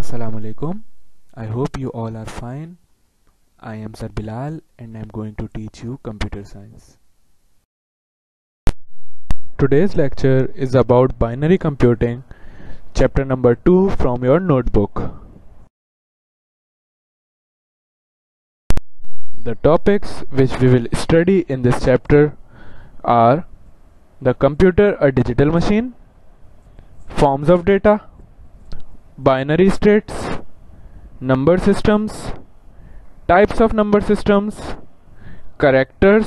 Assalamu alaikum. I hope you all are fine. I am Sir Bilal and I am going to teach you computer science. Today's lecture is about binary computing, chapter number 2 from your notebook. The topics which we will study in this chapter are the computer, a digital machine, forms of data, binary states, number systems, types of number systems, characters,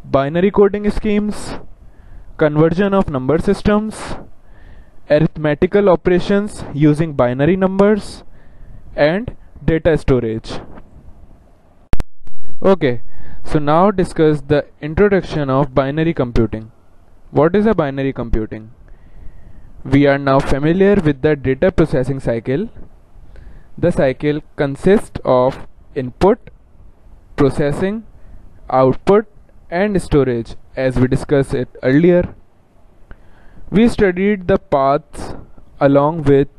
binary coding schemes, conversion of number systems, arithmetical operations using binary numbers, and data storage. Okay, so now discuss the introduction of binary computing. What is a binary computing? We are now familiar with the data processing cycle. The cycle consists of input, processing, output, and storage, as we discussed it earlier. We studied the paths along which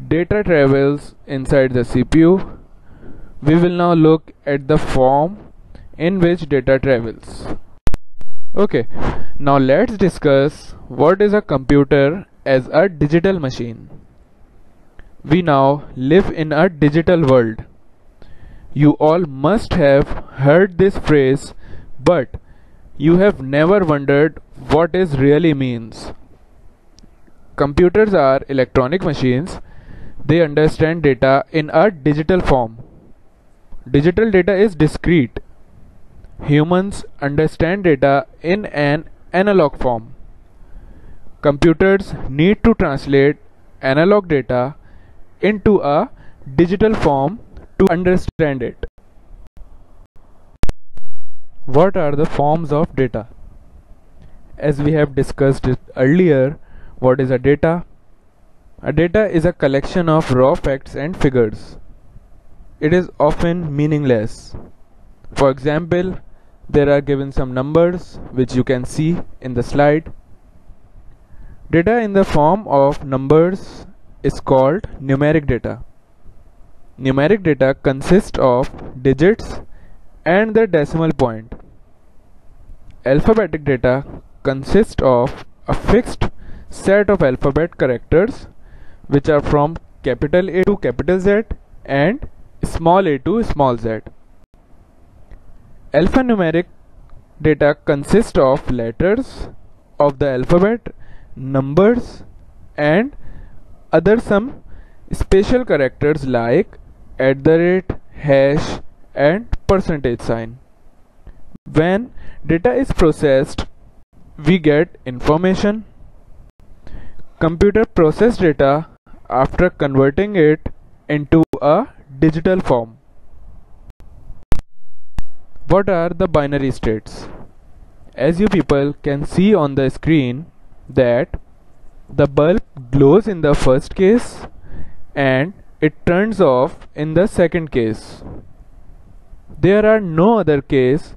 data travels inside the CPU. We will now look at the form in which data travels. Okay, now let's discuss what is a computer as a digital machine. We now live in a digital world. You all must have heard this phrase, but you have never wondered what it really means. Computers are electronic machines. They understand data in a digital form. Digital data is discrete. Humans understand data in an analog form. Computers need to translate analog data into a digital form to understand it. What are the forms of data? As we have discussed it earlier, what is a data? A data is a collection of raw facts and figures. It is often meaningless. For example, there are given some numbers which you can see in the slide. Data in the form of numbers is called numeric data. Numeric data consists of digits and the decimal point. Alphabetic data consists of a fixed set of alphabet characters which are from capital A to capital Z and small a to small z. Alphanumeric data consists of letters of the alphabet, numbers, and other some special characters like @ hash and percentage sign. When data is processed, we get information. Computer process data after converting it into a digital form. What are the binary states? As you people can see on the screen that the bulb glows in the first case and it turns off in the second case. There are no other case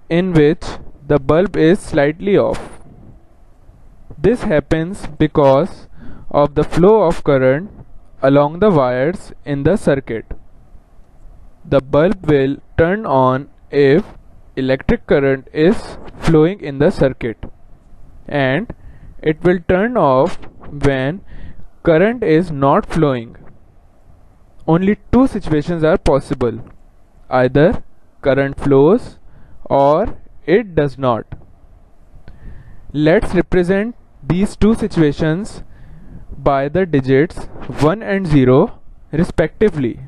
in which the bulb is slightly off. This happens because of the flow of current along the wires in the circuit. The bulb will turn on if electric current is flowing in the circuit, and it will turn off when current is not flowing. Only two situations are possible. Either current flows or it does not. Let's represent these two situations by the digits 1 and 0 respectively.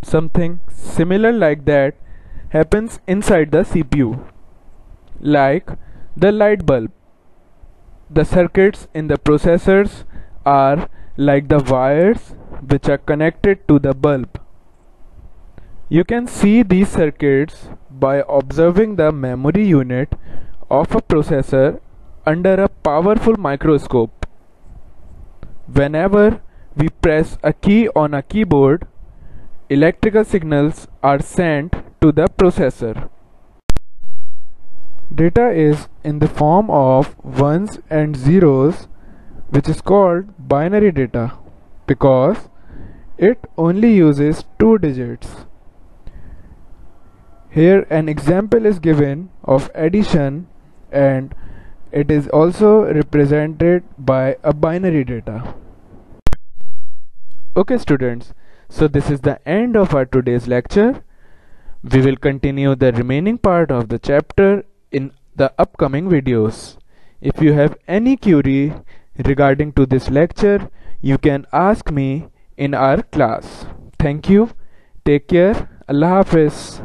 Something similar like that happens inside the CPU, like the light bulb. The circuits in the processors are like the wires which are connected to the bulb. You can see these circuits by observing the memory unit of a processor under a powerful microscope. Whenever we press a key on a keyboard, electrical signals are sent to the processor. Data is in the form of ones and zeros, which is called binary data. because it only uses 2 digits. Here an example is given of addition, and it is also represented by a binary data. Okay students, so this is the end of our today's lecture. We will continue the remaining part of the chapter in the upcoming videos. If you have any query regarding to this lecture, you can ask me in our class. Thank you. Take care. Allah Hafiz.